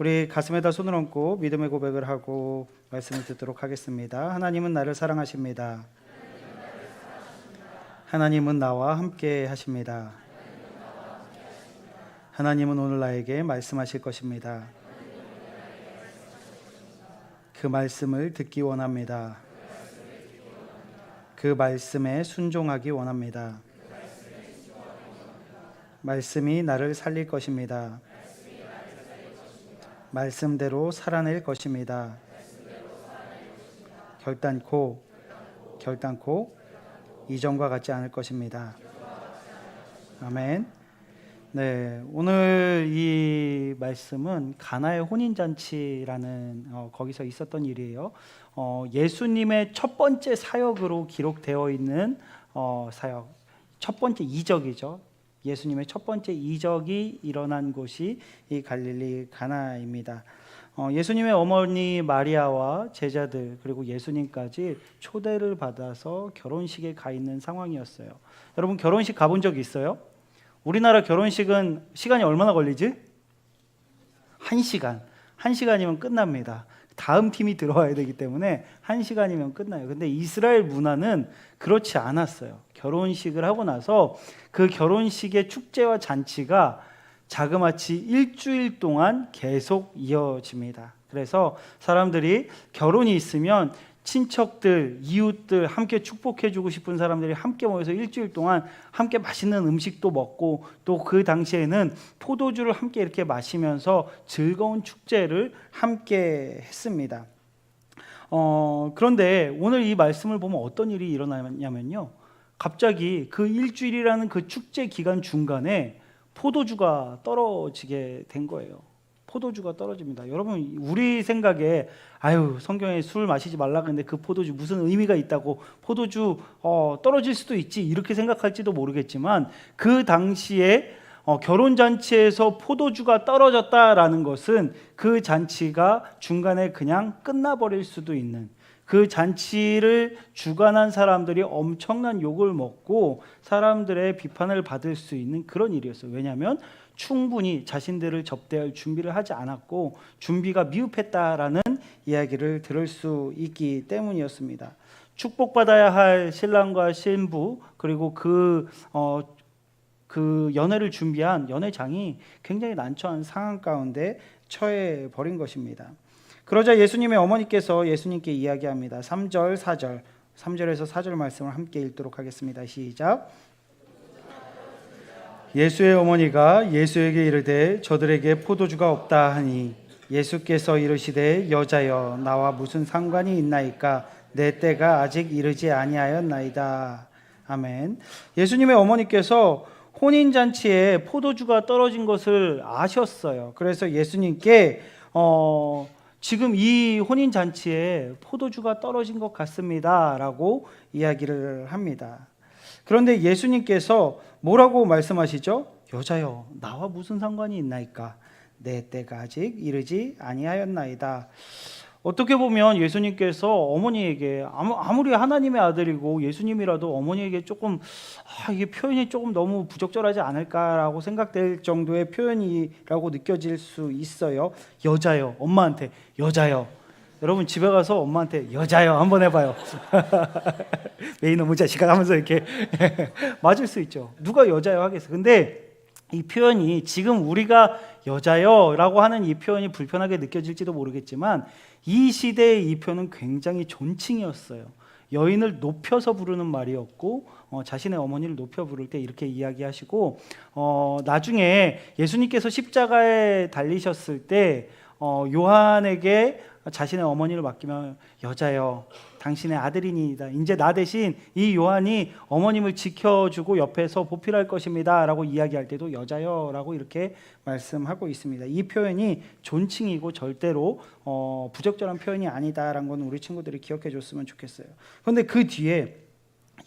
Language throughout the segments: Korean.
우리 가슴에다 손을 얹고 믿음의 고백을 하고 말씀을 듣도록 하겠습니다. 하나님은 나를 사랑하십니다. 하나님은 나와 함께 하십니다. 하나님은 오늘 나에게 말씀하실 것입니다. 그 말씀을 듣기 원합니다. 그 말씀에 순종하기 원합니다. 말씀이 나를 살릴 것입니다. 말씀대로 살아낼 것입니다. 결단코 이전과 같지 않을 것입니다. 아멘. 네, 오늘 이 말씀은 가나의 혼인잔치라는 거기서 있었던 일이에요. 예수님의 첫 번째 사역으로 기록되어 있는 사역, 첫 번째 이적이죠. 예수님의 첫 번째 이적이 일어난 곳이 이 갈릴리 가나입니다. 예수님의 어머니 마리아와 제자들 그리고 예수님까지 초대를 받아서 결혼식에 가 있는 상황이었어요. 여러분 결혼식 가본 적 있어요? 우리나라 결혼식은 시간이 얼마나 걸리지? 1시간. 1시간이면 끝납니다. 다음 팀이 들어와야 되기 때문에 1시간이면 끝나요. 근데 이스라엘 문화는 그렇지 않았어요. 결혼식을 하고 나서 그 결혼식의 축제와 잔치가 자그마치 일주일 동안 계속 이어집니다. 그래서 사람들이 결혼이 있으면 친척들, 이웃들 함께 축복해주고 싶은 사람들이 함께 모여서 일주일 동안 함께 맛있는 음식도 먹고 또 그 당시에는 포도주를 함께 이렇게 마시면서 즐거운 축제를 함께 했습니다. 그런데 오늘 이 말씀을 보면 어떤 일이 일어나냐면요. 갑자기 그 일주일이라는 그 축제 기간 중간에 포도주가 떨어지게 된 거예요. 포도주가 떨어집니다. 여러분 우리 생각에 성경에 술 마시지 말라 그랬는데 그 포도주 무슨 의미가 있다고 포도주 떨어질 수도 있지 이렇게 생각할지도 모르겠지만 그 당시에 결혼잔치에서 포도주가 떨어졌다라는 것은 그 잔치가 중간에 그냥 끝나버릴 수도 있는 그 잔치를 주관한 사람들이 엄청난 욕을 먹고 사람들의 비판을 받을 수 있는 그런 일이었어요. 왜냐하면 충분히 자신들을 접대할 준비를 하지 않았고 준비가 미흡했다라는 이야기를 들을 수 있기 때문이었습니다. 축복받아야 할 신랑과 신부 그리고 그 연애를 준비한 연회장이 굉장히 난처한 상황 가운데 처해 버린 것입니다. 그러자 예수님의 어머니께서 예수님께 이야기합니다. 3절, 4절, 3절에서 4절 말씀을 함께 읽도록 하겠습니다. 시작. 예수의 어머니가 예수에게 이르되 저들에게 포도주가 없다 하니 예수께서 이르시되 여자여 나와 무슨 상관이 있나이까 내 때가 아직 이르지 아니하였나이다. 아멘. 예수님의 어머니께서 혼인잔치에 포도주가 떨어진 것을 아셨어요. 그래서 예수님께 지금 이 혼인잔치에 포도주가 떨어진 것 같습니다 라고 이야기를 합니다. 그런데 예수님께서 뭐라고 말씀하시죠? 여자여 나와 무슨 상관이 있나이까 내 때가 아직 이르지 아니하였나이다. 어떻게 보면 예수님께서 어머니에게 아무리 하나님의 아들이고 예수님이라도 어머니에게 조금 이게 표현이 조금 너무 부적절하지 않을까라고 생각될 정도의 표현이라고 느껴질 수 있어요. 여자여, 엄마한테 여자여. 여러분 집에 가서 엄마한테 여자여 한번 해봐요. 왜 이놈의 자식아 하면서 이렇게 맞을 수 있죠. 누가 여자여 하겠어. 근데 이 표현이 지금 우리가 여자여라고 하는 이 표현이 불편하게 느껴질지도 모르겠지만 이 시대의 이 표현은 굉장히 존칭이었어요. 여인을 높여서 부르는 말이었고 자신의 어머니를 높여 부를 때 이렇게 이야기하시고 나중에 예수님께서 십자가에 달리셨을 때 요한에게 자신의 어머니를 맡기면 여자여 당신의 아들이니이다. 이제 나 대신 이 요한이 어머님을 지켜주고 옆에서 보필할 것입니다 라고 이야기할 때도 여자여라고 이렇게 말씀하고 있습니다. 이 표현이 존칭이고 절대로 부적절한 표현이 아니다라는 건 우리 친구들이 기억해 줬으면 좋겠어요. 그런데 그 뒤에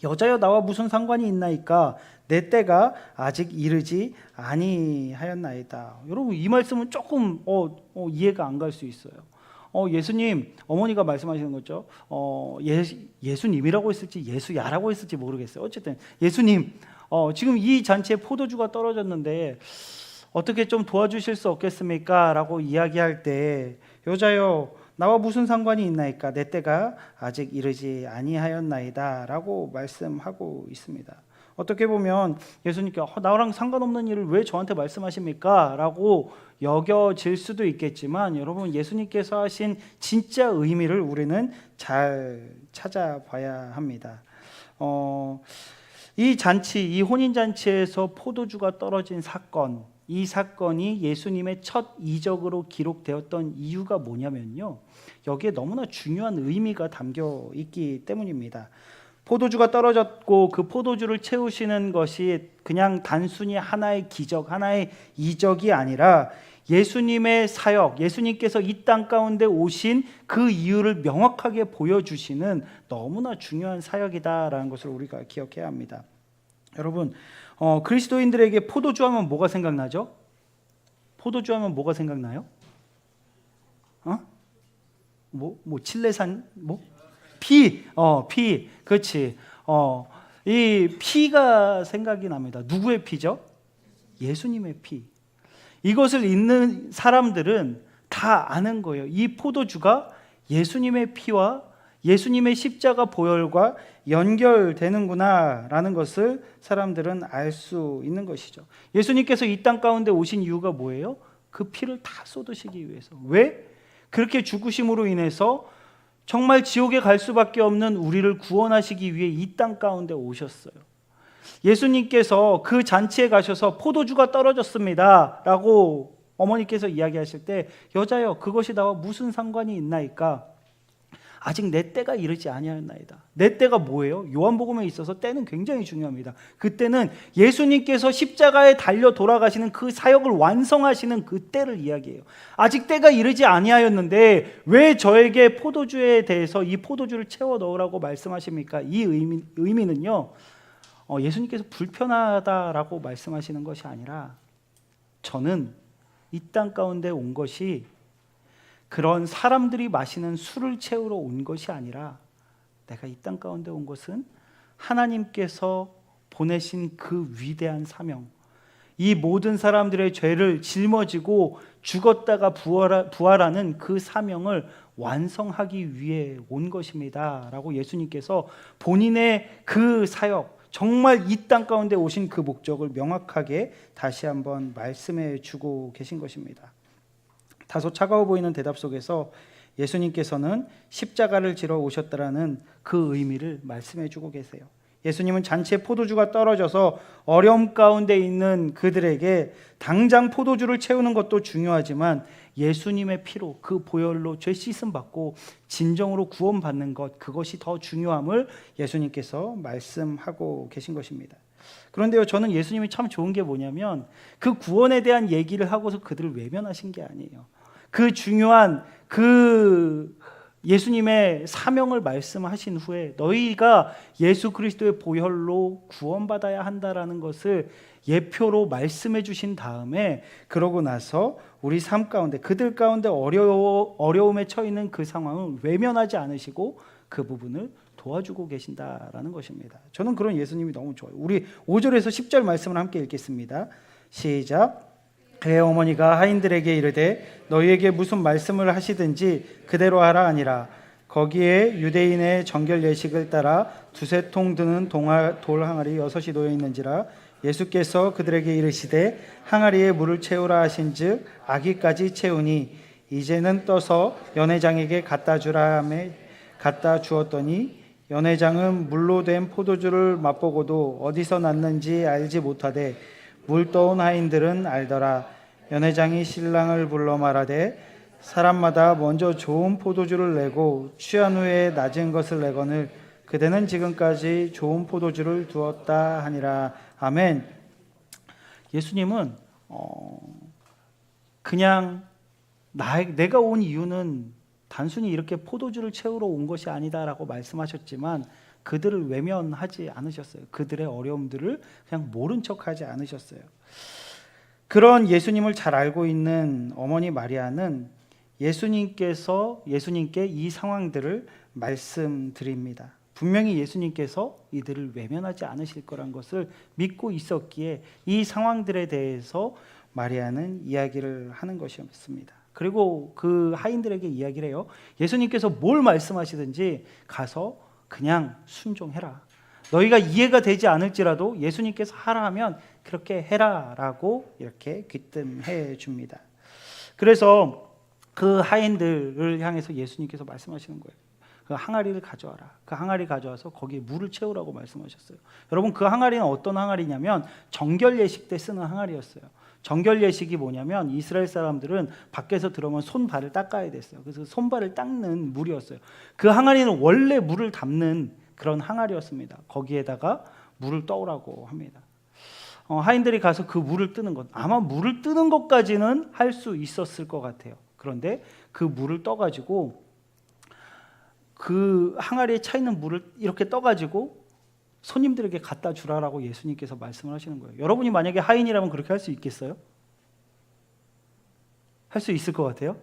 여자여 나와 무슨 상관이 있나이까 내 때가 아직 이르지 아니하였나이다. 여러분 이 말씀은 조금 이해가 안 갈 수 있어요. 예수님 어머니가 말씀하시는 거죠. 예수님이라고 했을지 예수야라고 했을지 모르겠어요. 어쨌든 예수님 지금 이 잔치에 포도주가 떨어졌는데 어떻게 좀 도와주실 수 없겠습니까? 라고 이야기할 때 여자여 나와 무슨 상관이 있나이까? 내 때가 아직 이르지 아니하였나이다 라고 말씀하고 있습니다. 어떻게 보면 예수님께 나랑 상관없는 일을 왜 저한테 말씀하십니까? 라고 여겨질 수도 있겠지만 여러분, 예수님께서 하신 진짜 의미를 우리는 잘 찾아봐야 합니다. 이 잔치, 이 혼인잔치에서 포도주가 떨어진 사건, 이 사건이 예수님의 첫 이적으로 기록되었던 이유가 뭐냐면요, 여기에 너무나 중요한 의미가 담겨 있기 때문입니다. 포도주가 떨어졌고 그 포도주를 채우시는 것이 그냥 단순히 하나의 기적, 하나의 이적이 아니라 예수님의 사역, 예수님께서 이 땅 가운데 오신 그 이유를 명확하게 보여주시는 너무나 중요한 사역이다라는 것을 우리가 기억해야 합니다. 여러분, 그리스도인들에게 포도주 하면 뭐가 생각나죠? 포도주 하면 뭐가 생각나요? 칠레산, 피, 그렇지. 이 피가 생각이 납니다. 누구의 피죠? 예수님의 피. 이것을 읽는 사람들은 다 아는 거예요. 이 포도주가 예수님의 피와 예수님의 십자가 보혈과 연결되는구나 라는 것을 사람들은 알 수 있는 것이죠. 예수님께서 이 땅 가운데 오신 이유가 뭐예요? 그 피를 다 쏟으시기 위해서. 왜? 그렇게 죽으심으로 인해서 정말 지옥에 갈 수밖에 없는 우리를 구원하시기 위해 이 땅 가운데 오셨어요. 예수님께서 그 잔치에 가셔서 포도주가 떨어졌습니다 라고 어머니께서 이야기하실 때 여자여 그것이 나와 무슨 상관이 있나이까? 아직 내 때가 이르지 아니하였나이다. 내 때가 뭐예요? 요한복음에 있어서 때는 굉장히 중요합니다. 그때는 예수님께서 십자가에 달려 돌아가시는 그 사역을 완성하시는 그 때를 이야기해요. 아직 때가 이르지 아니하였는데 왜 저에게 포도주에 대해서 이 포도주를 채워 넣으라고 말씀하십니까? 이 의미는요, 예수님께서 불편하다라고 말씀하시는 것이 아니라 저는 이 땅 가운데 온 것이 그런 사람들이 마시는 술을 채우러 온 것이 아니라 내가 이 땅 가운데 온 것은 하나님께서 보내신 그 위대한 사명, 이 모든 사람들의 죄를 짊어지고 죽었다가 부활하는 그 사명을 완성하기 위해 온 것입니다 라고 예수님께서 본인의 그 사역, 정말 이 땅 가운데 오신 그 목적을 명확하게 다시 한번 말씀해 주고 계신 것입니다. 다소 차가워 보이는 대답 속에서 예수님께서는 십자가를 지러 오셨다라는 그 의미를 말씀해 주고 계세요. 예수님은 잔치에 포도주가 떨어져서 어려움 가운데 있는 그들에게 당장 포도주를 채우는 것도 중요하지만 예수님의 피로, 그 보혈로 죄 씻음 받고 진정으로 구원받는 것, 그것이 더 중요함을 예수님께서 말씀하고 계신 것입니다. 그런데요, 저는 예수님이 참 좋은 게 뭐냐면 그 구원에 대한 얘기를 하고서 그들을 외면하신 게 아니에요. 그 중요한 그 예수님의 사명을 말씀하신 후에 너희가 예수 그리스도의 보혈로 구원받아야 한다라는 것을 예표로 말씀해 주신 다음에 그러고 나서 우리 삶 가운데 그들 가운데 어려움에 처해 그 상황을 외면하지 않으시고 그 부분을 도와주고 계신다라는 것입니다. 저는 그런 예수님이 너무 좋아요. 우리 5절에서 10절 말씀을 함께 읽겠습니다. 시작. 그의 어머니가 하인들에게 이르되 너희에게 무슨 말씀을 하시든지 그대로 하라 하니라. 거기에 유대인의 정결 예식을 따라 두세 통 드는 돌 항아리 6이 놓여 있는지라. 예수께서 그들에게 이르시되 항아리에 물을 채우라 하신즉 아기까지 채우니 이제는 떠서 연회장에게 갖다 주라 하매 갖다 주었더니 연회장은 물로 된 포도주를 맛보고도 어디서 났는지 알지 못하되 물 떠온 하인들은 알더라. 연회장이 신랑을 불러 말하되 사람마다 먼저 좋은 포도주를 내고 취한 후에 낮은 것을 내거늘 그대는 지금까지 좋은 포도주를 두었다 하니라. 아멘. 예수님은 그냥 내가 온 이유는 단순히 이렇게 포도주를 채우러 온 것이 아니다라고 말씀하셨지만 그들을 외면하지 않으셨어요. 그들의 어려움들을 그냥 모른 척하지 않으셨어요. 그런 예수님을 잘 알고 있는 어머니 마리아는 예수님께 이 상황들을 말씀드립니다. 분명히 예수님께서 이들을 외면하지 않으실 거란 것을 믿고 있었기에 이 상황들에 대해서 마리아는 이야기를 하는 것이었습니다. 그리고 그 하인들에게 이야기를 해요. 예수님께서 뭘 말씀하시든지 가서 그냥 순종해라. 너희가 이해가 되지 않을지라도 예수님께서 하라 하면 그렇게 해라라고 이렇게 귀뜸해 줍니다. 그래서 그 하인들을 향해서 예수님께서 말씀하시는 거예요. 그 항아리를 가져와라. 그 항아리 가져와서 거기에 물을 채우라고 말씀하셨어요. 여러분, 그 항아리는 어떤 항아리냐면 정결 예식 때 쓰는 항아리였어요. 정결 예식이 뭐냐면 이스라엘 사람들은 밖에서 들어오면 손발을 닦아야 됐어요. 그래서 손발을 닦는 물이었어요. 그 항아리는 원래 물을 담는 그런 항아리였습니다. 거기에다가 물을 떠오라고 합니다. 하인들이 가서 그 물을 뜨는 것, 아마 물을 뜨는 것까지는 할 수 있었을 것 같아요. 그런데 그 물을 떠가지고 그 항아리에 차 있는 물을 이렇게 떠가지고 손님들에게 갖다 주라라고 예수님께서 말씀을 하시는 거예요. 여러분이 만약에 하인이라면 그렇게 할 수 있겠어요? 할 수 있을 것 같아요?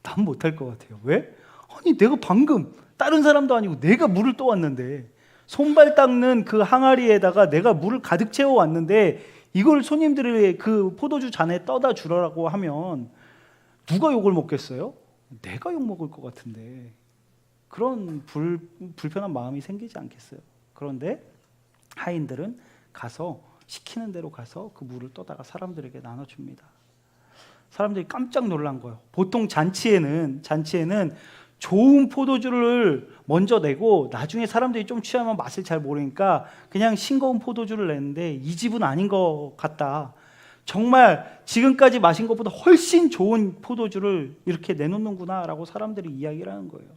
난 못할 것 같아요. 왜? 아니, 내가 방금 다른 사람도 아니고 내가 물을 떠왔는데, 손발 닦는 그 항아리에다가 내가 물을 가득 채워왔는데 이걸 손님들의 그 포도주 잔에 떠다 주라고 하면 누가 욕을 먹겠어요? 내가 욕 먹을 것 같은데. 그런 불편한 마음이 생기지 않겠어요? 그런데 하인들은 가서 시키는 대로 가서 그 물을 떠다가 사람들에게 나눠줍니다. 사람들이 깜짝 놀란 거예요. 보통 잔치에는 좋은 포도주를 먼저 내고 나중에 사람들이 좀 취하면 맛을 잘 모르니까 그냥 싱거운 포도주를 내는데 이 집은 아닌 것 같다. 정말 지금까지 마신 것보다 훨씬 좋은 포도주를 이렇게 내놓는구나 라고 사람들이 이야기를 하는 거예요.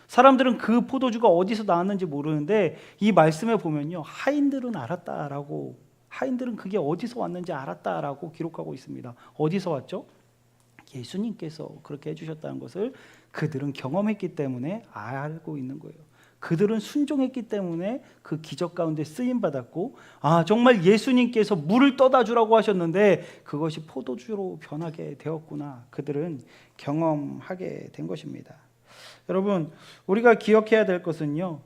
사람들은 그 포도주가 어디서 나왔는지 모르는데 이 말씀에 보면요, 하인들은 알았다라고, 하인들은 그게 어디서 왔는지 알았다라고 기록하고 있습니다. 어디서 왔죠? 예수님께서 그렇게 해주셨다는 것을 그들은 경험했기 때문에 알고 있는 거예요. 그들은 순종했기 때문에 그 기적 가운데 쓰임 받았고, 정말 예수님께서 물을 떠다 주라고 하셨는데 그것이 포도주로 변하게 되었구나. 그들은 경험하게 된 것입니다. 여러분, 우리가 기억해야 될 것은요,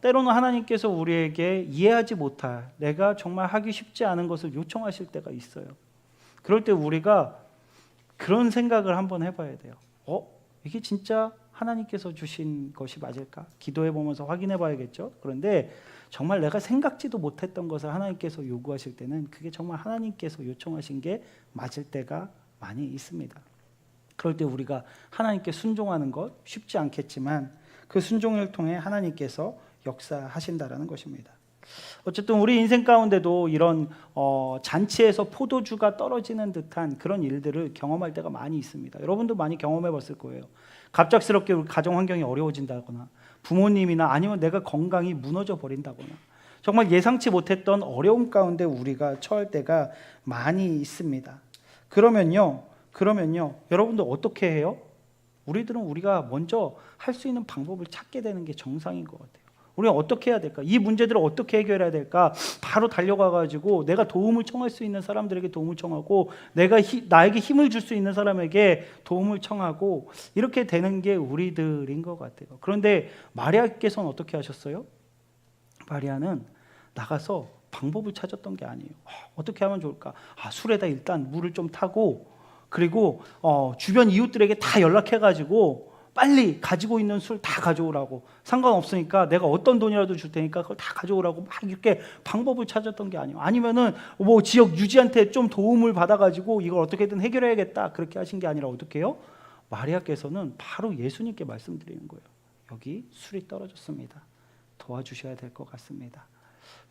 때로는 하나님께서 우리에게 이해하지 못할, 내가 정말 하기 쉽지 않은 것을 요청하실 때가 있어요. 그럴 때 우리가 그런 생각을 한번 해봐야 돼요. 이게 진짜 하나님께서 주신 것이 맞을까? 기도해 보면서 확인해 봐야겠죠. 그런데 정말 내가 생각지도 못했던 것을 하나님께서 요구하실 때는 그게 정말 하나님께서 요청하신 게 맞을 때가 많이 있습니다. 그럴 때 우리가 하나님께 순종하는 것 쉽지 않겠지만 그 순종을 통해 하나님께서 역사하신다라는 것입니다. 어쨌든 우리 인생 가운데도 이런 잔치에서 포도주가 떨어지는 듯한 그런 일들을 경험할 때가 많이 있습니다. 여러분도 많이 경험해 봤을 거예요. 갑작스럽게 우리 가정 환경이 어려워진다거나 부모님이나 아니면 내가 건강이 무너져 버린다거나 정말 예상치 못했던 어려움 가운데 우리가 처할 때가 많이 있습니다. 그러면요 여러분들 어떻게 해요? 우리들은 우리가 먼저 할 수 있는 방법을 찾게 되는 게 정상인 것 같아요. 우리가 어떻게 해야 될까? 이 문제들을 어떻게 해결해야 될까? 바로 달려가가지고 내가 도움을 청할 수 있는 사람들에게 도움을 청하고 나에게 힘을 줄 수 있는 사람에게 도움을 청하고 이렇게 되는 게 우리들인 것 같아요. 그런데 마리아께서는 어떻게 하셨어요? 마리아는 나가서 방법을 찾았던 게 아니에요. 어떻게 하면 좋을까? 술에다 일단 물을 좀 타고 그리고 주변 이웃들에게 다 연락해가지고 빨리 가지고 있는 술 다 가져오라고, 상관없으니까 내가 어떤 돈이라도 줄 테니까 그걸 다 가져오라고 막 이렇게 방법을 찾았던 게 아니에요. 아니면은 뭐 지역 유지한테 좀 도움을 받아가지고 이걸 어떻게든 해결해야겠다 그렇게 하신 게 아니라 어떻게 해요? 마리아께서는 바로 예수님께 말씀드리는 거예요. 여기 술이 떨어졌습니다. 도와주셔야 될 것 같습니다.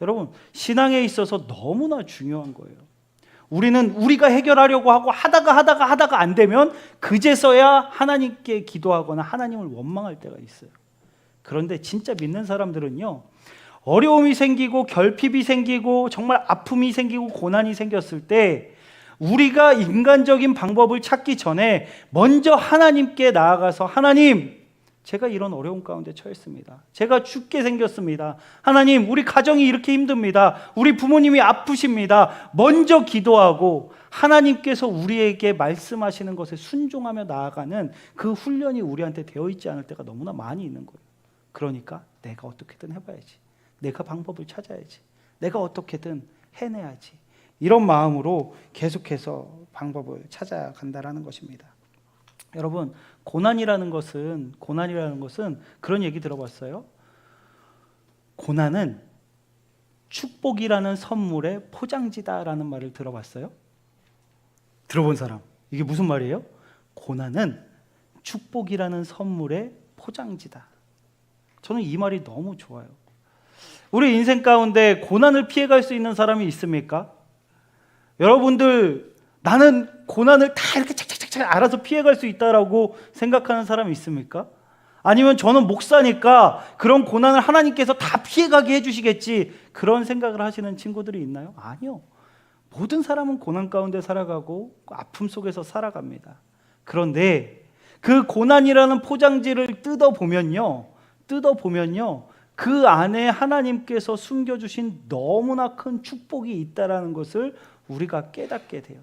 여러분, 신앙에 있어서 너무나 중요한 거예요. 우리는 우리가 해결하려고 하고 하다가 안 되면 그제서야 하나님께 기도하거나 하나님을 원망할 때가 있어요. 그런데 진짜 믿는 사람들은요, 어려움이 생기고 결핍이 생기고 정말 아픔이 생기고 고난이 생겼을 때 우리가 인간적인 방법을 찾기 전에 먼저 하나님께 나아가서 하나님, 제가 이런 어려움 가운데 처했습니다. 제가 죽게 생겼습니다. 하나님, 우리 가정이 이렇게 힘듭니다. 우리 부모님이 아프십니다. 먼저 기도하고 하나님께서 우리에게 말씀하시는 것에 순종하며 나아가는 그 훈련이 우리한테 되어 있지 않을 때가 너무나 많이 있는 거예요. 그러니까 내가 어떻게든 해봐야지. 내가 방법을 찾아야지. 내가 어떻게든 해내야지. 이런 마음으로 계속해서 방법을 찾아간다라는 것입니다. 여러분, 고난이라는 것은 그런 얘기 들어봤어요? 고난은 축복이라는 선물의 포장지다라는 말을 들어봤어요? 들어본 사람, 이게 무슨 말이에요? 고난은 축복이라는 선물의 포장지다. 저는 이 말이 너무 좋아요. 우리 인생 가운데 고난을 피해갈 수 있는 사람이 있습니까? 여러분들, 나는 고난을 다 이렇게 착착착착 알아서 피해갈 수 있다라고 생각하는 사람이 있습니까? 아니면 저는 목사니까 그런 고난을 하나님께서 다 피해가게 해주시겠지, 그런 생각을 하시는 친구들이 있나요? 아니요. 모든 사람은 고난 가운데 살아가고 아픔 속에서 살아갑니다. 그런데 그 고난이라는 포장지를 뜯어보면요, 그 안에 하나님께서 숨겨주신 너무나 큰 축복이 있다라는 것을 우리가 깨닫게 돼요.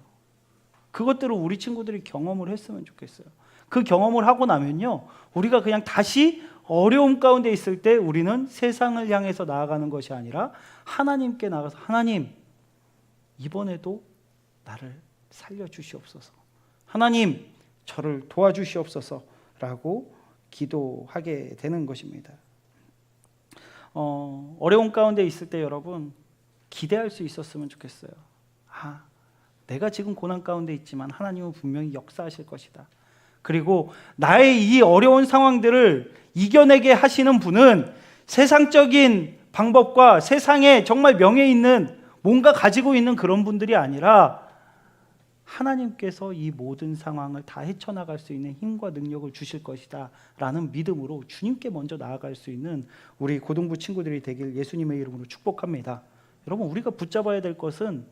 그것들을 우리 친구들이 경험을 했으면 좋겠어요. 그 경험을 하고 나면요, 우리가 그냥 다시 어려움 가운데 있을 때 우리는 세상을 향해서 나아가는 것이 아니라 하나님께 나가서, 하나님, 이번에도 나를 살려주시옵소서, 하나님, 저를 도와주시옵소서 라고 기도하게 되는 것입니다. 어려움 가운데 있을 때 여러분, 기대할 수 있었으면 좋겠어요. 내가 지금 고난 가운데 있지만 하나님은 분명히 역사하실 것이다. 그리고 나의 이 어려운 상황들을 이겨내게 하시는 분은 세상적인 방법과 세상에 정말 명예 있는 뭔가 가지고 있는 그런 분들이 아니라 하나님께서 이 모든 상황을 다 헤쳐나갈 수 있는 힘과 능력을 주실 것이다 라는 믿음으로 주님께 먼저 나아갈 수 있는 우리 고등부 친구들이 되길 예수님의 이름으로 축복합니다. 여러분, 우리가 붙잡아야 될 것은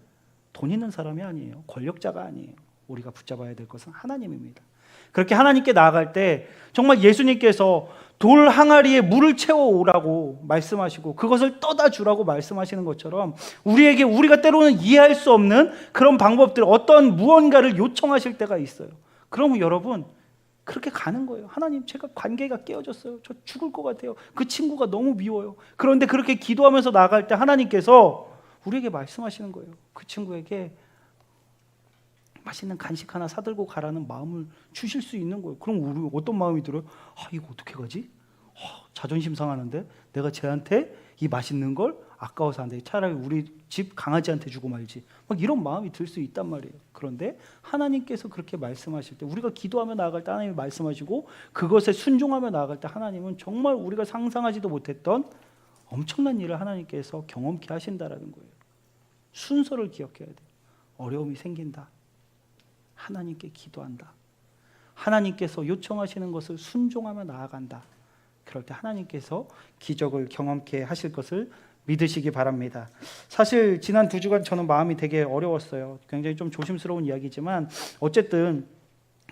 돈 있는 사람이 아니에요. 권력자가 아니에요. 우리가 붙잡아야 될 것은 하나님입니다. 그렇게 하나님께 나아갈 때 정말 예수님께서 돌 항아리에 물을 채워오라고 말씀하시고 그것을 떠다 주라고 말씀하시는 것처럼 우리에게, 우리가 때로는 이해할 수 없는 그런 방법들, 어떤 무언가를 요청하실 때가 있어요. 그러면 여러분, 그렇게 가는 거예요. 하나님, 제가 관계가 깨어졌어요. 저 죽을 것 같아요. 그 친구가 너무 미워요. 그런데 그렇게 기도하면서 나아갈 때 하나님께서 우리에게 말씀하시는 거예요. 그 친구에게 맛있는 간식 하나 사들고 가라는 마음을 주실 수 있는 거예요. 그럼 우리 어떤 마음이 들어요? 이거 어떻게 가지? 자존심 상하는데 내가 쟤한테 이 맛있는 걸 아까워서 안 돼. 차라리 우리 집 강아지한테 주고 말지. 막 이런 마음이 들 수 있단 말이에요. 그런데 하나님께서 그렇게 말씀하실 때, 우리가 기도하며 나아갈 때 하나님이 말씀하시고 그것에 순종하며 나아갈 때 하나님은 정말 우리가 상상하지도 못했던 엄청난 일을 하나님께서 경험케 하신다라는 거예요. 순서를 기억해야 돼요. 어려움이 생긴다, 하나님께 기도한다, 하나님께서 요청하시는 것을 순종하며 나아간다. 그럴 때 하나님께서 기적을 경험케 하실 것을 믿으시기 바랍니다. 사실 지난 2주간 저는 마음이 되게 어려웠어요. 굉장히 좀 조심스러운 이야기지만 어쨌든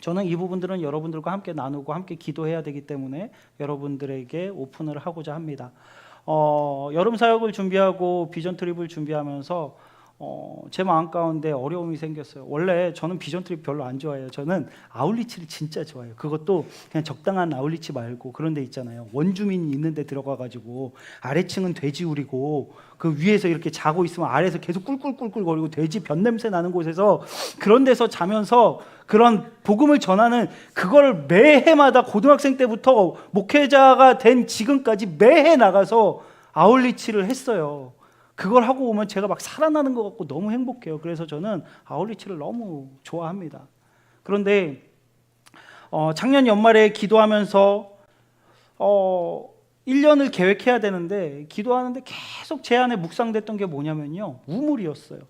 저는 이 부분들은 여러분들과 함께 나누고 함께 기도해야 되기 때문에 여러분들에게 오픈을 하고자 합니다. 여름 사역을 준비하고 비전 트립을 준비하면서 제 마음 가운데 어려움이 생겼어요. 원래 저는 비전 트립 별로 안 좋아해요. 저는 아울리치를 진짜 좋아해요. 그것도 그냥 적당한 아울리치 말고 그런 데 있잖아요. 원주민이 있는 데 들어가가지고 아래층은 돼지우리고 그 위에서 이렇게 자고 있으면 아래에서 계속 꿀꿀꿀꿀 거리고 돼지 변 냄새 나는 곳에서, 그런 데서 자면서 그런 복음을 전하는, 그걸 매해마다 고등학생 때부터 목회자가 된 지금까지 매해 나가서 아울리치를 했어요. 그걸 하고 오면 제가 막 살아나는 것 같고 너무 행복해요. 그래서 저는 아울리치를 너무 좋아합니다. 그런데 작년 연말에 기도하면서 1년을 계획해야 되는데 기도하는데 계속 제 안에 묵상됐던 게 뭐냐면요, 우물이었어요.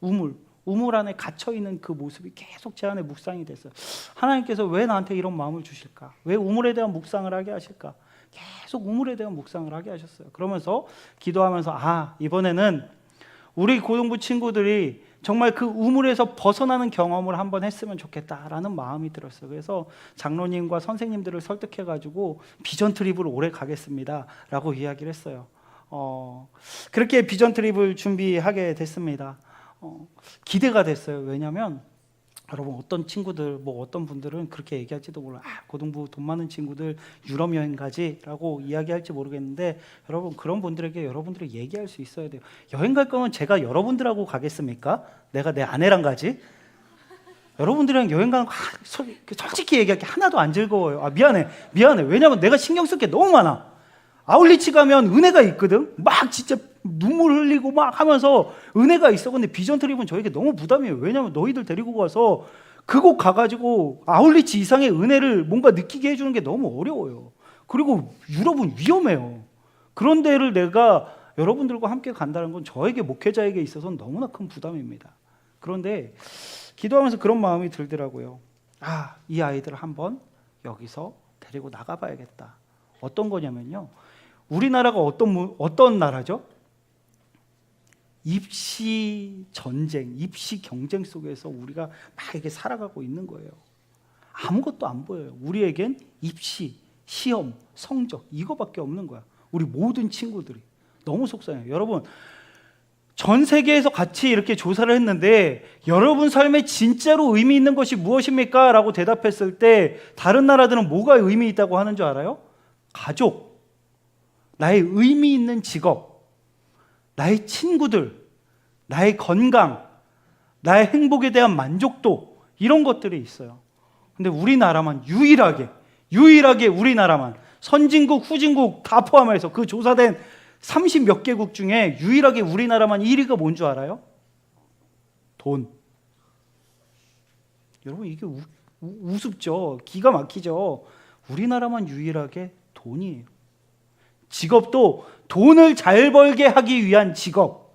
우물 안에 갇혀있는 그 모습이 계속 제 안에 묵상이 됐어요. 하나님께서 왜 나한테 이런 마음을 주실까? 왜 우물에 대한 묵상을 하게 하실까? 계속 우물에 대한 묵상을 하게 하셨어요. 그러면서 기도하면서 이번에는 우리 고등부 친구들이 정말 그 우물에서 벗어나는 경험을 한번 했으면 좋겠다라는 마음이 들었어요. 그래서 장로님과 선생님들을 설득해가지고 비전 트립을 올해 가겠습니다 라고 이야기를 했어요. 그렇게 비전 트립을 준비하게 됐습니다. 기대가 됐어요. 왜냐하면 여러분 어떤 친구들 어떤 분들은 그렇게 얘기할지도 몰라. 고등부 돈 많은 친구들 유럽 여행 가지라고 이야기할지 모르겠는데 여러분 그런 분들에게 여러분들이 얘기할 수 있어야 돼요. 여행 갈 거면 제가 여러분들하고 가겠습니까? 내가 내 아내랑 가지? 여러분들이랑 여행 가는 거 솔직히 얘기할게 하나도 안 즐거워요. 미안해. 왜냐면 내가 신경 쓸 게 너무 많아. 아울리치 가면 은혜가 있거든. 막 진짜 눈물 흘리고 막 하면서 은혜가 있어. 근데 비전 트립은 저에게 너무 부담이에요. 왜냐면 너희들 데리고 가서 그곳 가가지고 아울리치 이상의 은혜를 뭔가 느끼게 해주는 게 너무 어려워요. 그리고 유럽은 위험해요. 그런 데를 내가 여러분들과 함께 간다는 건 저에게 목회자에게 있어서는 너무나 큰 부담입니다. 그런데 기도하면서 그런 마음이 들더라고요. 이 아이들을 한번 여기서 데리고 나가봐야겠다. 어떤 거냐면요. 우리나라가 어떤 나라죠? 입시 전쟁, 입시 경쟁 속에서 우리가 막 이렇게 살아가고 있는 거예요. 아무것도 안 보여요. 우리에겐 입시, 시험, 성적 이거밖에 없는 거야. 우리 모든 친구들이 너무 속상해요. 여러분 전 세계에서 같이 이렇게 조사를 했는데 여러분 삶에 진짜로 의미 있는 것이 무엇입니까? 라고 대답했을 때 다른 나라들은 뭐가 의미 있다고 하는 줄 알아요? 가족, 나의 의미 있는 직업, 나의 친구들, 나의 건강, 나의 행복에 대한 만족도 이런 것들이 있어요. 근데 우리나라만 유일하게 우리나라만 선진국, 후진국 다 포함해서 그 조사된 30 몇 개국 중에 유일하게 우리나라만 1위가 뭔 줄 알아요? 돈. 여러분 이게 우습죠? 기가 막히죠? 우리나라만 유일하게 돈이에요. 직업도 돈을 잘 벌게 하기 위한 직업.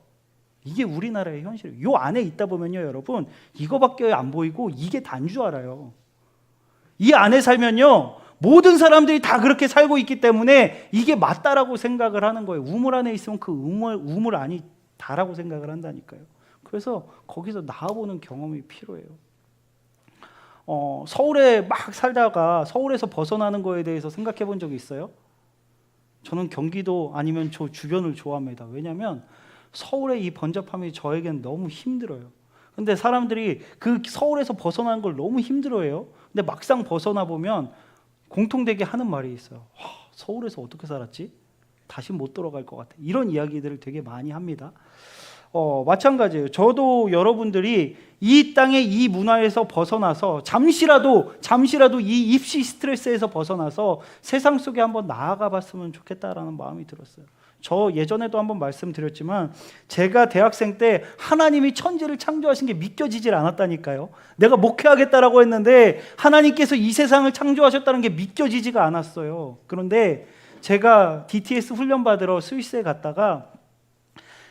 이게 우리나라의 현실이에요. 이 안에 있다 보면요 여러분 이거밖에 안 보이고 이게 다인 줄 알아요. 이 안에 살면요 모든 사람들이 다 그렇게 살고 있기 때문에 이게 맞다라고 생각을 하는 거예요. 우물 안에 있으면 그 우물 안이 다라고 생각을 한다니까요. 그래서 거기서 나와보는 경험이 필요해요. 서울에 막 살다가 서울에서 벗어나는 거에 대해서 생각해 본 적이 있어요? 저는 경기도 아니면 저 주변을 좋아합니다. 왜냐하면 서울의 이 번잡함이 저에겐 너무 힘들어요. 근데 사람들이 그 서울에서 벗어나는 걸 너무 힘들어해요. 근데 막상 벗어나 보면 공통되게 하는 말이 있어요. 서울에서 어떻게 살았지? 다시 못 돌아갈 것 같아. 이런 이야기들을 되게 많이 합니다. 마찬가지예요. 저도 여러분들이 이 땅의 이 문화에서 벗어나서 잠시라도 이 입시 스트레스에서 벗어나서 세상 속에 한번 나아가 봤으면 좋겠다라는 마음이 들었어요. 저 예전에도 한번 말씀드렸지만 제가 대학생 때 하나님이 천지를 창조하신 게 믿겨지질 않았다니까요. 내가 목회하겠다라고 했는데 하나님께서 이 세상을 창조하셨다는 게 믿겨지지가 않았어요. 그런데 제가 DTS 훈련 받으러 스위스에 갔다가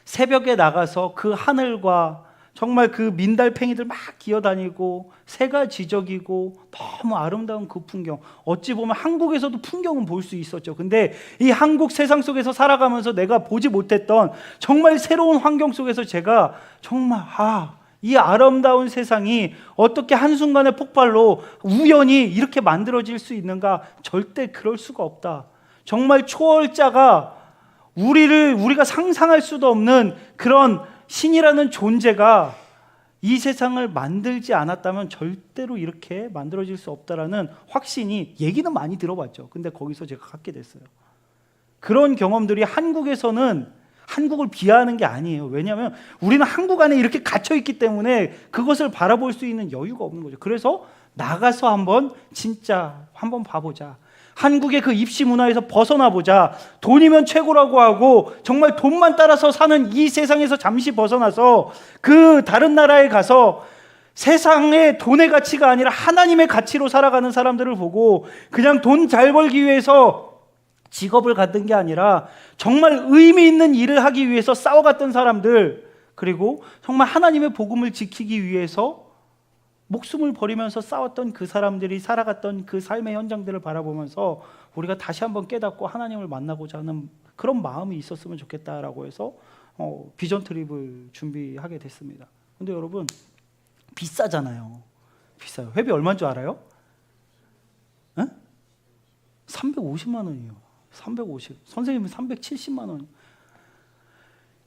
새벽에 나가서 그 하늘과 정말 그 민달팽이들 막 기어다니고 새가 지저귀고 너무 아름다운 그 풍경, 어찌 보면 한국에서도 풍경은 볼 수 있었죠. 근데 이 한국 세상 속에서 살아가면서 내가 보지 못했던 정말 새로운 환경 속에서 제가 정말 이 아름다운 세상이 어떻게 한순간의 폭발로 우연히 이렇게 만들어질 수 있는가? 절대 그럴 수가 없다. 정말 초월자가 우리가 상상할 수도 없는 그런 신이라는 존재가 이 세상을 만들지 않았다면 절대로 이렇게 만들어질 수 없다라는 확신이, 얘기는 많이 들어봤죠. 근데 거기서 제가 갖게 됐어요. 그런 경험들이 한국에서는 한국을 비하하는 게 아니에요. 왜냐하면 우리는 한국 안에 이렇게 갇혀 있기 때문에 그것을 바라볼 수 있는 여유가 없는 거죠. 그래서 나가서 한번 봐보자. 한국의 그 입시 문화에서 벗어나 보자. 돈이면 최고라고 하고 정말 돈만 따라서 사는 이 세상에서 잠시 벗어나서 그 다른 나라에 가서 세상의 돈의 가치가 아니라 하나님의 가치로 살아가는 사람들을 보고 그냥 돈 잘 벌기 위해서 직업을 갖는 게 아니라 정말 의미 있는 일을 하기 위해서 싸워갔던 사람들, 그리고 정말 하나님의 복음을 지키기 위해서 목숨을 버리면서 싸웠던 그 사람들이 살아갔던 그 삶의 현장들을 바라보면서 우리가 다시 한번 깨닫고 하나님을 만나고자 하는 그런 마음이 있었으면 좋겠다라고 해서 비전 트립을 준비하게 됐습니다. 근데 여러분 비싸잖아요. 비싸요. 회비 얼마인 줄 알아요? 350만 원이에요. 350. 선생님은 370만 원.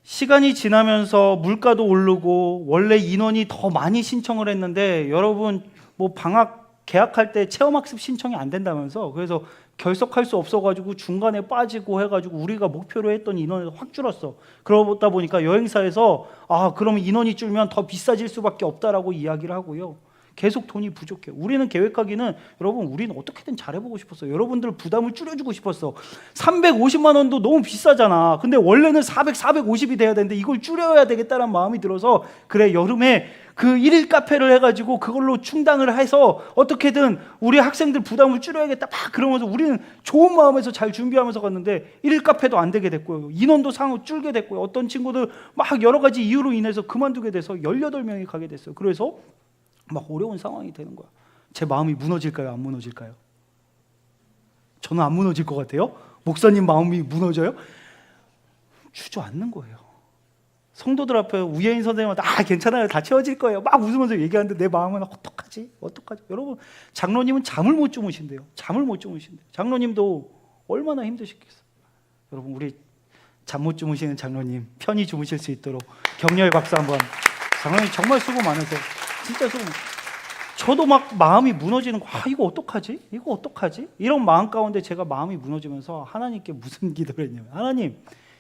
시간이 지나면서 물가도 오르고 원래 인원이 더 많이 신청을 했는데 여러분 뭐 방학 개학할 때 체험학습 신청이 안 된다면서 그래서 결석할 수 없어가지고 중간에 빠지고 해가지고 우리가 목표로 했던 인원이 확 줄었어. 그러다 보니까 여행사에서 그러면 인원이 줄면 더 비싸질 수밖에 없다라고 이야기를 하고요. 계속 돈이 부족해요. 우리는 계획하기는 여러분 우리는 어떻게든 잘해보고 싶었어요. 여러분들 부담을 줄여주고 싶었어. 350만 원도 너무 비싸잖아. 근데 원래는 450이 돼야 되는데 이걸 줄여야 되겠다는 마음이 들어서 그래 여름에 그 1일 카페를 해가지고 그걸로 충당을 해서 어떻게든 우리 학생들 부담을 줄여야겠다 막 그러면서 우리는 좋은 마음에서 잘 준비하면서 갔는데 1일 카페도 안 되게 됐고요. 인원도 줄게 됐고요. 어떤 친구들 막 여러 가지 이유로 인해서 그만두게 돼서 18명이 가게 됐어요. 그래서 막 어려운 상황이 되는 거야. 제 마음이 무너질까요? 안 무너질까요? 저는 안 무너질 것 같아요. 목사님 마음이 무너져요? 주저앉는 거예요. 성도들 앞에 우예인 선생님한테 괜찮아요. 다 채워질 거예요. 막 웃으면서 얘기하는데 내 마음은 어떡하지? 여러분 장로님은 잠을 못 주무신대요. 장로님도 얼마나 힘드시겠어요. 여러분 우리 잠 못 주무시는 장로님 편히 주무실 수 있도록 격려의 박수 한번. 장로님 정말 수고 많으세요. 진짜 저도 막 마음이 무너지는 거. 이거 어떡하지? 이런 마음 가운데 제가 마음이 무너지면서 하나님께 무슨 기도를 했냐면 하나님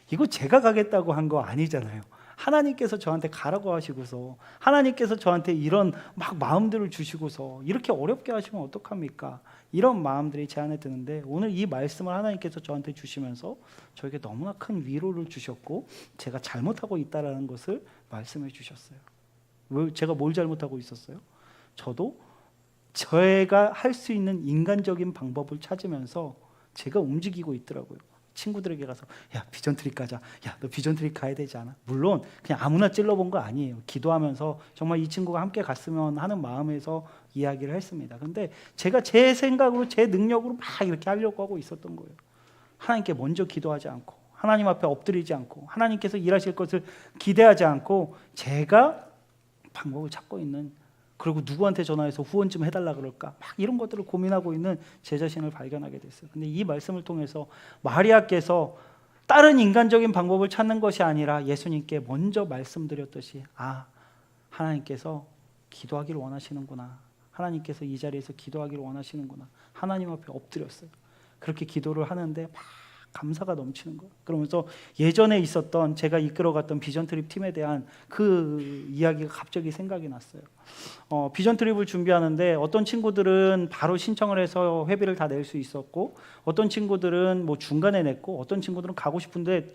이거 제가 가겠다고 한 거 아니잖아요. 하나님께서 저한테 가라고 하시고서 하나님께서 저한테 이런 막 마음들을 주시고서 이렇게 어렵게 하시면 어떡합니까? 이런 마음들이 제 안에 드는데 오늘 이 말씀을 하나님께서 저한테 주시면서 저에게 너무나 큰 위로를 주셨고 제가 잘못하고 있다라는 것을 말씀해 주셨어요. 제가 뭘 잘못하고 있었어요? 저도 제가 할 수 있는 인간적인 방법을 찾으면서 제가 움직이고 있더라고요. 친구들에게 가서 야 비전 트립 가자. 야 너 비전 트립 가야 되지 않아? 물론 그냥 아무나 찔러본 거 아니에요. 기도하면서 정말 이 친구가 함께 갔으면 하는 마음에서 이야기를 했습니다. 근데 제가 제 생각으로 제 능력으로 막 이렇게 하려고 하고 있었던 거예요. 하나님께 먼저 기도하지 않고 하나님 앞에 엎드리지 않고 하나님께서 일하실 것을 기대하지 않고 제가 방법을 찾고 있는, 그리고 누구한테 전화해서 후원 좀 해달라 그럴까 막 이런 것들을 고민하고 있는 제 자신을 발견하게 됐어요. 근데 이 말씀을 통해서 마리아께서 다른 인간적인 방법을 찾는 것이 아니라 예수님께 먼저 말씀드렸듯이 하나님께서 기도하기를 원하시는구나, 하나님께서 이 자리에서 기도하기를 원하시는구나, 하나님 앞에 엎드렸어요. 그렇게 기도를 하는데 막 감사가 넘치는 거예요. 그러면서 예전에 있었던 제가 이끌어갔던 비전 트립 팀에 대한 그 이야기가 갑자기 생각이 났어요. 비전 트립을 준비하는데 어떤 친구들은 바로 신청을 해서 회비를 다 낼 수 있었고 어떤 친구들은 뭐 중간에 냈고 어떤 친구들은 가고 싶은데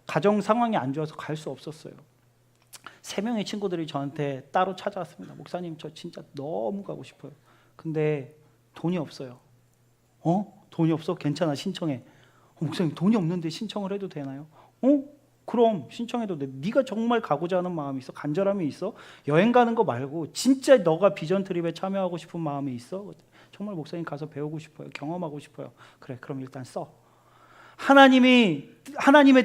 가정 상황이 안 좋아서 갈 수 없었어요. 3명의 친구들이 저한테 따로 찾아왔습니다. 목사님 저 진짜 너무 가고 싶어요. 근데 돈이 없어요. 돈이 없어? 괜찮아 신청해. 목사님 돈이 없는데 신청을 해도 되나요? 그럼 신청해도 돼. 네가 정말 가고자 하는 마음이 있어? 간절함이 있어? 여행 가는 거 말고 진짜 너가 비전 트립에 참여하고 싶은 마음이 있어? 정말 목사님 가서 배우고 싶어요. 경험하고 싶어요. 그래 그럼 일단 써. 하나님의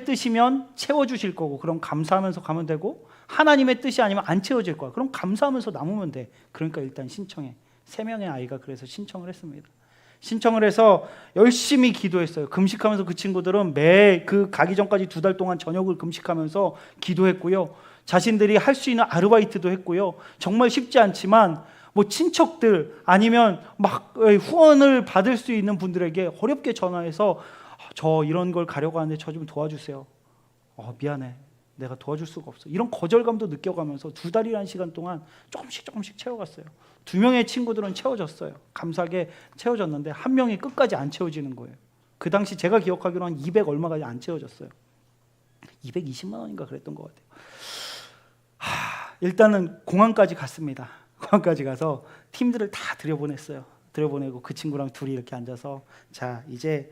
뜻이면 채워주실 거고 그럼 감사하면서 가면 되고 하나님의 뜻이 아니면 안 채워질 거야. 그럼 감사하면서 남으면 돼. 그러니까 일단 신청해. 3명의 아이가 그래서 신청을 했습니다. 신청을 해서 열심히 기도했어요. 금식하면서 그 친구들은 매 그 가기 전까지 2달 동안 저녁을 금식하면서 기도했고요. 자신들이 할 수 있는 아르바이트도 했고요. 정말 쉽지 않지만 뭐 친척들 아니면 막 후원을 받을 수 있는 분들에게 어렵게 전화해서 저 이런 걸 가려고 하는데 저 좀 도와주세요. 미안해. 내가 도와줄 수가 없어. 이런 거절감도 느껴가면서 2달이라는 시간 동안 조금씩 채워갔어요. 2명의 친구들은 채워졌어요. 감사하게 채워졌는데 1명이 끝까지 안 채워지는 거예요. 그 당시 제가 기억하기로 한 200 얼마가 안 채워졌어요. 220만 원인가 그랬던 것 같아요. 일단은 공항까지 갔습니다. 공항까지 가서 팀들을 다 들여보냈어요. 들여보내고 그 친구랑 둘이 이렇게 앉아서 자 이제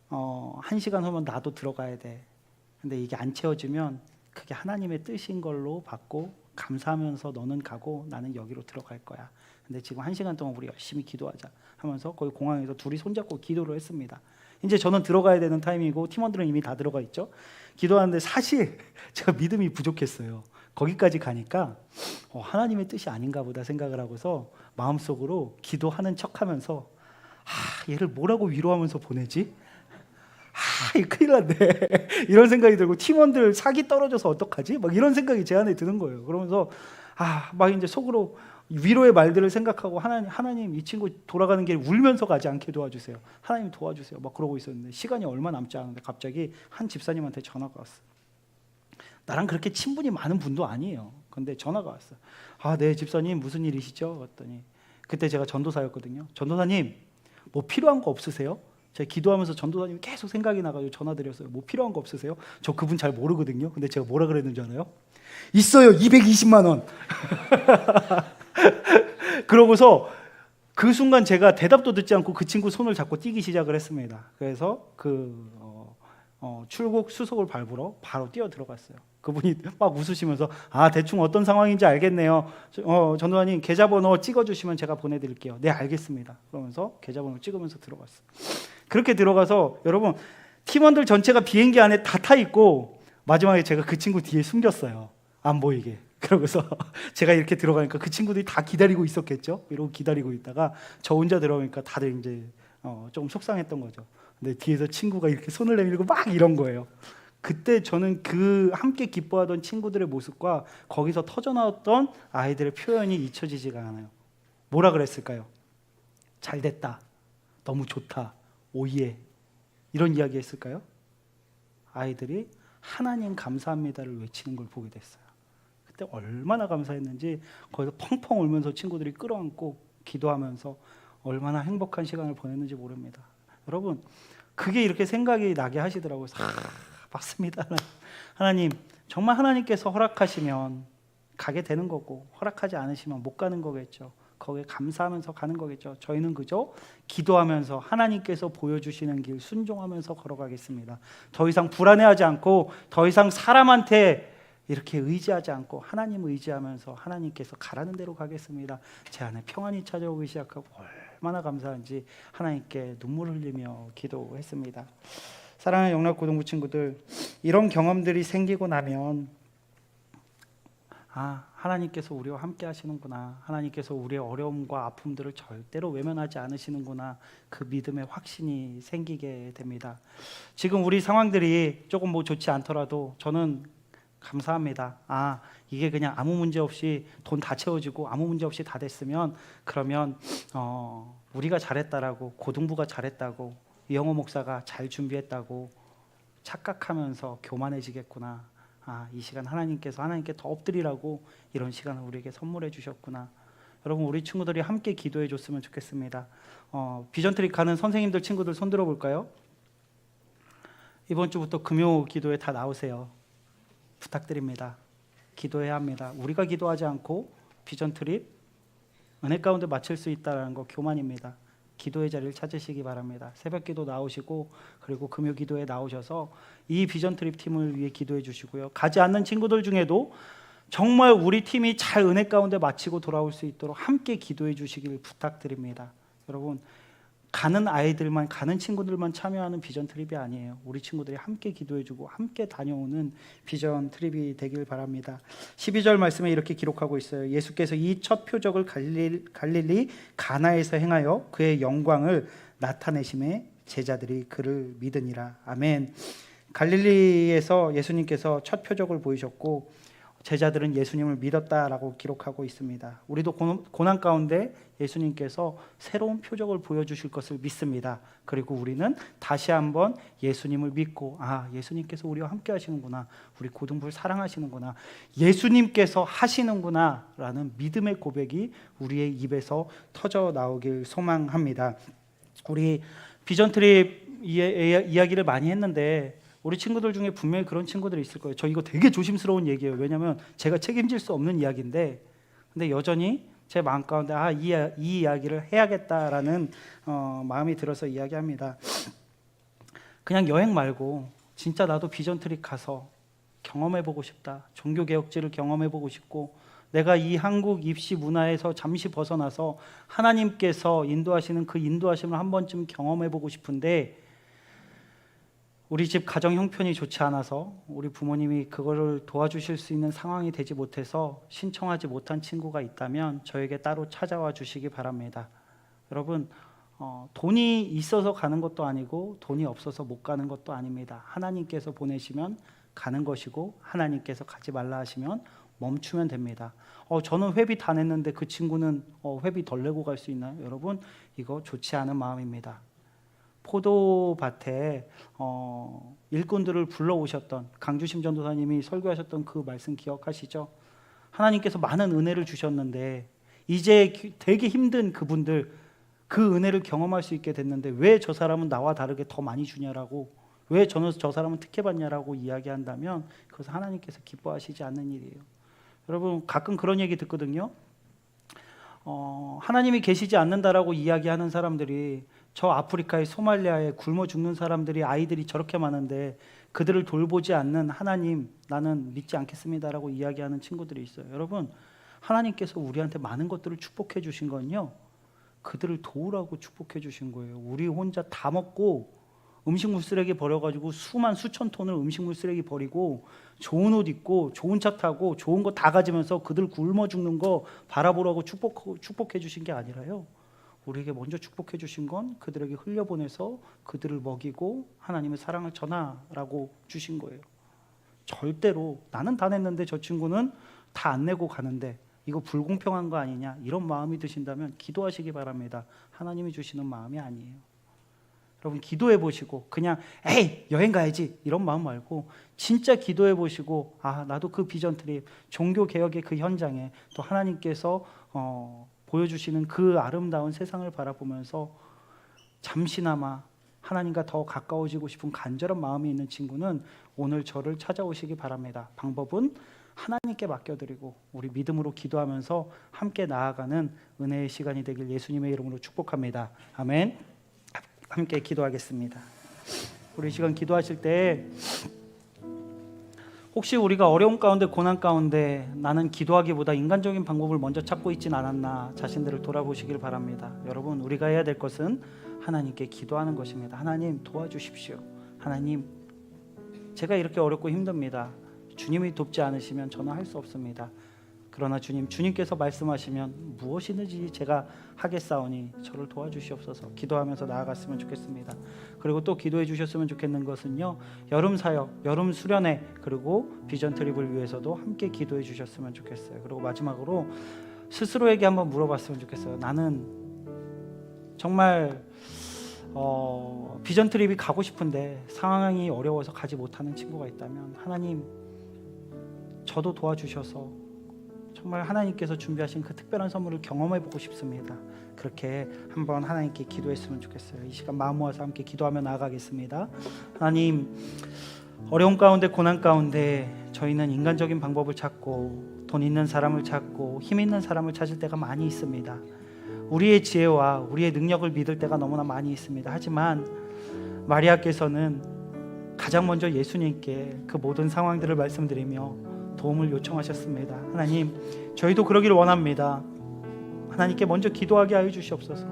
1시간 후면 나도 들어가야 돼. 근데 이게 안 채워지면 그게 하나님의 뜻인 걸로 받고 감사하면서 너는 가고 나는 여기로 들어갈 거야. 근데 지금 1시간 동안 우리 열심히 기도하자 하면서 거기 공항에서 둘이 손잡고 기도를 했습니다. 이제 저는 들어가야 되는 타이밍이고 팀원들은 이미 다 들어가 있죠. 기도하는데 사실 제가 믿음이 부족했어요. 거기까지 가니까 하나님의 뜻이 아닌가 보다 생각을 하고서 마음속으로 기도하는 척하면서 얘를 뭐라고 위로하면서 보내지? 큰일 났네. 이런 생각이 들고 팀원들 사기 떨어져서 어떡하지? 막 이런 생각이 제 안에 드는 거예요. 그러면서 막 이제 속으로 위로의 말들을 생각하고 하나님 이 친구 돌아가는 길 울면서 가지 않게 도와주세요. 하나님 도와주세요. 막 그러고 있었는데 시간이 얼마 남지 않은데 갑자기 한 집사님한테 전화가 왔어요. 나랑 그렇게 친분이 많은 분도 아니에요. 근데 전화가 왔어요. 네 집사님 무슨 일이시죠? 그랬더니 그때 제가 전도사였거든요. 전도사님 뭐 필요한 거 없으세요? 제가 기도하면서 전도사님이 계속 생각이 나가지고 전화드렸어요. 뭐 필요한 거 없으세요? 저 그분 잘 모르거든요. 근데 제가 뭐라 그랬는지 알아요? 있어요. 220만 원. 그러고서 그 순간 제가 대답도 듣지 않고 그 친구 손을 잡고 뛰기 시작을 했습니다. 그래서 출국 수속을 밟으러 바로 뛰어 들어갔어요. 그분이 막 웃으시면서 대충 어떤 상황인지 알겠네요. 전도사님 계좌번호 찍어주시면 제가 보내드릴게요. 네 알겠습니다. 그러면서 계좌번호 찍으면서 들어갔어요. 그렇게 들어가서 여러분 팀원들 전체가 비행기 안에 다 타 있고 마지막에 제가 그 친구 뒤에 숨겼어요. 안 보이게. 그러고서 제가 이렇게 들어가니까 그 친구들이 다 기다리고 있었겠죠. 이러고 기다리고 있다가 저 혼자 들어가니까 다들 이제 조금 속상했던 거죠. 근데 뒤에서 친구가 이렇게 손을 내밀고 막 이런 거예요. 그때 저는 그 함께 기뻐하던 친구들의 모습과 거기서 터져나왔던 아이들의 표현이 잊혀지지가 않아요. 뭐라 그랬을까요? 잘 됐다. 너무 좋다. 오예. 이런 이야기 했을까요? 아이들이 하나님 감사합니다를 외치는 걸 보게 됐어요. 그때 얼마나 감사했는지 거기서 펑펑 울면서 친구들이 끌어안고 기도하면서 얼마나 행복한 시간을 보냈는지 모릅니다. 여러분 그게 이렇게 생각이 나게 하시더라고요. 맞습니다. 하나님 정말 하나님께서 허락하시면 가게 되는 거고 허락하지 않으시면 못 가는 거겠죠. 거기에 감사하면서 가는 거겠죠. 저희는 그저 기도하면서 하나님께서 보여주시는 길 순종하면서 걸어가겠습니다. 더 이상 불안해하지 않고 더 이상 사람한테 이렇게 의지하지 않고 하나님 의지하면서 하나님께서 가라는 대로 가겠습니다. 제 안에 평안이 찾아오기 시작하고 얼마나 감사한지 하나님께 눈물 흘리며 기도했습니다. 사랑하는 영락고등부 친구들, 이런 경험들이 생기고 나면 하나님께서 우리와 함께 하시는구나. 하나님께서 우리의 어려움과 아픔들을 절대로 외면하지 않으시는구나. 그 믿음의 확신이 생기게 됩니다. 지금 우리 상황들이 조금 좋지 않더라도 저는 감사합니다. 이게 그냥 아무 문제 없이 돈 다 채워지고 아무 문제 없이 다 됐으면 그러면 우리가 잘했다라고 고등부가 잘했다고 이영호 목사가 잘 준비했다고 착각하면서 교만해지겠구나. 이 시간 하나님께 더 엎드리라고 이런 시간을 우리에게 선물해 주셨구나. 여러분 우리 친구들이 함께 기도해 줬으면 좋겠습니다. 비전트립 가는 선생님들 친구들 손 들어 볼까요? 이번 주부터 금요 기도에 다 나오세요. 부탁드립니다. 기도해야 합니다. 우리가 기도하지 않고 비전트립 은혜 가운데 마칠 수 있다는 거 교만입니다. 기도의 자리를 찾으시기 바랍니다. 새벽 기도 나오시고 그리고 금요 기도에 나오셔서 이 비전 트립 팀을 위해 기도해 주시고요. 가지 않는 친구들 중에도 정말 우리 팀이 잘 은혜 가운데 마치고 돌아올 수 있도록 함께 기도해 주시길 부탁드립니다. 여러분 가는 아이들만 가는 친구들만 참여하는 비전 트립이 아니에요. 우리 친구들이 함께 기도해 주고 함께 다녀오는 비전 트립이 되길 바랍니다. 12절 말씀에 이렇게 기록하고 있어요. 예수께서 이 첫 표적을 갈릴리 가나에서 행하여 그의 영광을 나타내심에 제자들이 그를 믿으니라. 아멘. 갈릴리에서 예수님께서 첫 표적을 보이셨고 제자들은 예수님을 믿었다라고 기록하고 있습니다. 우리도 고난 가운데 예수님께서 새로운 표적을 보여주실 것을 믿습니다. 그리고 우리는 다시 한번 예수님을 믿고 예수님께서 우리와 함께 하시는구나. 우리 고등부를 사랑하시는구나. 예수님께서 하시는구나 라는 믿음의 고백이 우리의 입에서 터져 나오길 소망합니다. 우리 비전트립 이야기를 많이 했는데 우리 친구들 중에 분명히 그런 친구들이 있을 거예요. 저 이거 되게 조심스러운 얘기예요. 왜냐하면 제가 책임질 수 없는 이야기인데 근데 여전히 제 마음 가운데 이 이야기를 해야겠다라는 마음이 들어서 이야기합니다. 그냥 여행 말고 진짜 나도 비전 트립 가서 경험해보고 싶다. 종교개혁지를 경험해보고 싶고 내가 이 한국 입시 문화에서 잠시 벗어나서 하나님께서 인도하시는 그 인도하심을 한 번쯤 경험해보고 싶은데 우리 집 가정 형편이 좋지 않아서 우리 부모님이 그거를 도와주실 수 있는 상황이 되지 못해서 신청하지 못한 친구가 있다면 저에게 따로 찾아와 주시기 바랍니다. 여러분 돈이 있어서 가는 것도 아니고 돈이 없어서 못 가는 것도 아닙니다. 하나님께서 보내시면 가는 것이고 하나님께서 가지 말라 하시면 멈추면 됩니다. 저는 회비 다 냈는데 그 친구는 회비 덜 내고 갈 수 있나요? 여러분, 이거 좋지 않은 마음입니다. 포도밭에 일꾼들을 불러오셨던 강주심 전도사님이 설교하셨던 그 말씀 기억하시죠? 하나님께서 많은 은혜를 주셨는데 이제 되게 힘든 그분들 그 은혜를 경험할 수 있게 됐는데 왜 저 사람은 나와 다르게 더 많이 주냐라고, 왜 저 사람은 특혜받냐라고 이야기한다면 그것은 하나님께서 기뻐하시지 않는 일이에요. 여러분, 가끔 그런 얘기 듣거든요. 하나님이 계시지 않는다라고 이야기하는 사람들이 저 아프리카의 소말리아에 굶어 죽는 사람들이, 아이들이 저렇게 많은데 그들을 돌보지 않는 하나님, 나는 믿지 않겠습니다라고 이야기하는 친구들이 있어요. 여러분, 하나님께서 우리한테 많은 것들을 축복해 주신 건요, 그들을 도우라고 축복해 주신 거예요. 우리 혼자 다 먹고 음식물 쓰레기 버려가지고 수천 톤을 음식물 쓰레기 버리고 좋은 옷 입고 좋은 차 타고 좋은 거 다 가지면서 그들 굶어 죽는 거 바라보라고 축복해 주신 게 아니라요, 우리에게 먼저 축복해 주신 건 그들에게 흘려보내서 그들을 먹이고 하나님의 사랑을 전하라고 주신 거예요. 절대로 나는 다 냈는데 저 친구는 다 안 내고 가는데 이거 불공평한 거 아니냐, 이런 마음이 드신다면 기도하시기 바랍니다. 하나님이 주시는 마음이 아니에요. 여러분, 기도해 보시고 그냥 에이 여행 가야지 이런 마음 말고 진짜 기도해 보시고, 나도 그 비전 트립, 종교 개혁의 그 현장에 또 하나님께서 보여주시는 그 아름다운 세상을 바라보면서 잠시나마 하나님과 더 가까워지고 싶은 간절한 마음이 있는 친구는 오늘 저를 찾아오시기 바랍니다. 방법은 하나님께 맡겨드리고 우리 믿음으로 기도하면서 함께 나아가는 은혜의 시간이 되길 예수님의 이름으로 축복합니다. 아멘. 함께 기도하겠습니다. 우리 시간 기도하실 때 혹시 우리가 어려움 가운데, 고난 가운데 나는 기도하기보다 인간적인 방법을 먼저 찾고 있진 않았나 자신들을 돌아보시길 바랍니다. 여러분, 우리가 해야 될 것은 하나님께 기도하는 것입니다. 하나님 도와주십시오. 하나님, 제가 이렇게 어렵고 힘듭니다. 주님이 돕지 않으시면 저는 할 수 없습니다. 그러나 주님께서 말씀하시면 무엇이든지 제가 하겠사오니 저를 도와주시옵소서. 기도하면서 나아갔으면 좋겠습니다. 그리고 또 기도해 주셨으면 좋겠는 것은요, 여름 사역, 여름 수련회, 그리고 비전 트립을 위해서도 함께 기도해 주셨으면 좋겠어요. 그리고 마지막으로 스스로에게 한번 물어봤으면 좋겠어요. 나는 정말 비전 트립이 가고 싶은데 상황이 어려워서 가지 못하는 친구가 있다면 하나님, 저도 도와주셔서 정말 하나님께서 준비하신 그 특별한 선물을 경험해보고 싶습니다. 그렇게 한번 하나님께 기도했으면 좋겠어요. 이 시간 마음 모아서 함께 기도하며 나아가겠습니다. 하나님, 어려움 가운데, 고난 가운데 저희는 인간적인 방법을 찾고 돈 있는 사람을 찾고 힘 있는 사람을 찾을 때가 많이 있습니다. 우리의 지혜와 우리의 능력을 믿을 때가 너무나 많이 있습니다. 하지만 마리아께서는 가장 먼저 예수님께 그 모든 상황들을 말씀드리며 도움을 요청하셨습니다. 하나님, 저희도 그러기를 원합니다. 하나님께 먼저 기도하게 하여 주시옵소서.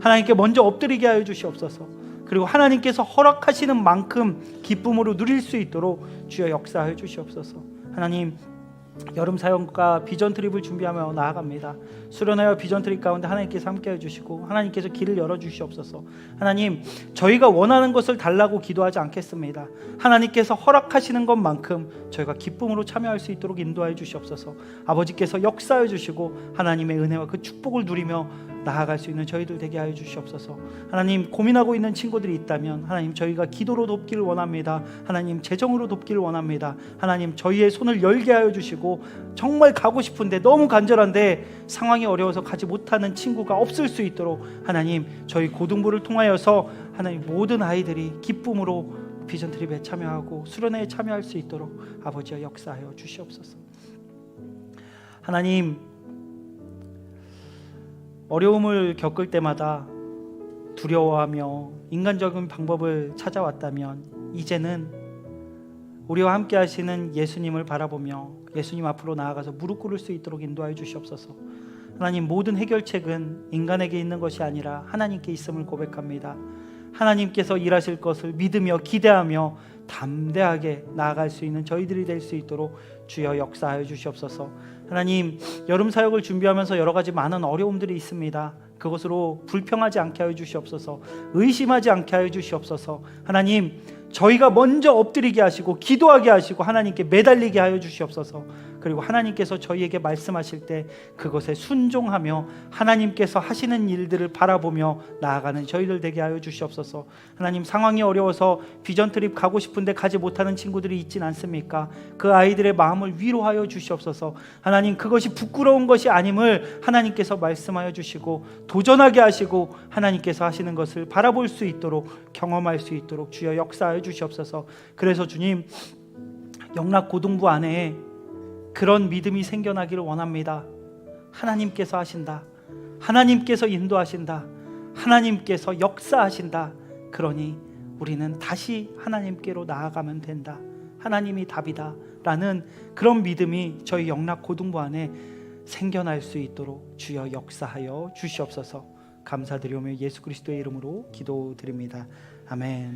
하나님께 먼저 엎드리게 하여 주시옵소서. 그리고 하나님께서 허락하시는 만큼 기쁨으로 누릴 수 있도록 주여 역사하여 주시옵소서. 하나님, 여름 사역과 비전 트립을 준비하며 나아갑니다. 수련회와 비전 트립 가운데 하나님께서 함께해 주시고 하나님께서 길을 열어주시옵소서. 하나님, 저희가 원하는 것을 달라고 기도하지 않겠습니다. 하나님께서 허락하시는 것만큼 저희가 기쁨으로 참여할 수 있도록 인도하여 주시옵소서. 아버지께서 역사해 주시고 하나님의 은혜와 그 축복을 누리며 나아갈 수 있는 저희들 되게 하여 주시옵소서. 하나님, 고민하고 있는 친구들이 있다면 하나님, 저희가 기도로 돕기를 원합니다. 하나님, 재정으로 돕기를 원합니다. 하나님, 저희의 손을 열게 하여 주시고 정말 가고 싶은데 너무 간절한데 상황이 어려워서 가지 못하는 친구가 없을 수 있도록 하나님, 저희 고등부를 통하여서 하나님 모든 아이들이 기쁨으로 비전 트립에 참여하고 수련회에 참여할 수 있도록 아버지와 역사하여 주시옵소서. 하나님, 어려움을 겪을 때마다 두려워하며 인간적인 방법을 찾아왔다면 이제는 우리와 함께 하시는 예수님을 바라보며 예수님 앞으로 나아가서 무릎 꿇을 수 있도록 인도하여 주시옵소서. 하나님, 모든 해결책은 인간에게 있는 것이 아니라 하나님께 있음을 고백합니다. 하나님께서 일하실 것을 믿으며 기대하며 담대하게 나아갈 수 있는 저희들이 될 수 있도록 주여 역사하여 주시옵소서. 하나님, 여름 사역을 준비하면서 여러 가지 많은 어려움들이 있습니다. 그것으로 불평하지 않게 하여 주시옵소서. 의심하지 않게 하여 주시옵소서. 하나님, 저희가 먼저 엎드리게 하시고 기도하게 하시고 하나님께 매달리게 하여 주시옵소서. 그리고 하나님께서 저희에게 말씀하실 때 그것에 순종하며 하나님께서 하시는 일들을 바라보며 나아가는 저희들 되게 하여 주시옵소서. 하나님, 상황이 어려워서 비전 트립 가고 싶은데 가지 못하는 친구들이 있진 않습니까? 그 아이들의 마음을 위로하여 주시옵소서. 하나님, 그것이 부끄러운 것이 아님을 하나님께서 말씀하여 주시고 도전하게 하시고 하나님께서 하시는 것을 바라볼 수 있도록 경험할 수 있도록 주여 역사하여 주시옵소서. 그래서 주님, 영락고등부 안에 그런 믿음이 생겨나기를 원합니다. 하나님께서 하신다, 하나님께서 인도하신다, 하나님께서 역사하신다. 그러니 우리는 다시 하나님께로 나아가면 된다, 하나님이 답이다 라는 그런 믿음이 저희 영락고등부 안에 생겨날 수 있도록 주여 역사하여 주시옵소서. 감사드리오며 예수 그리스도의 이름으로 기도드립니다. 아멘.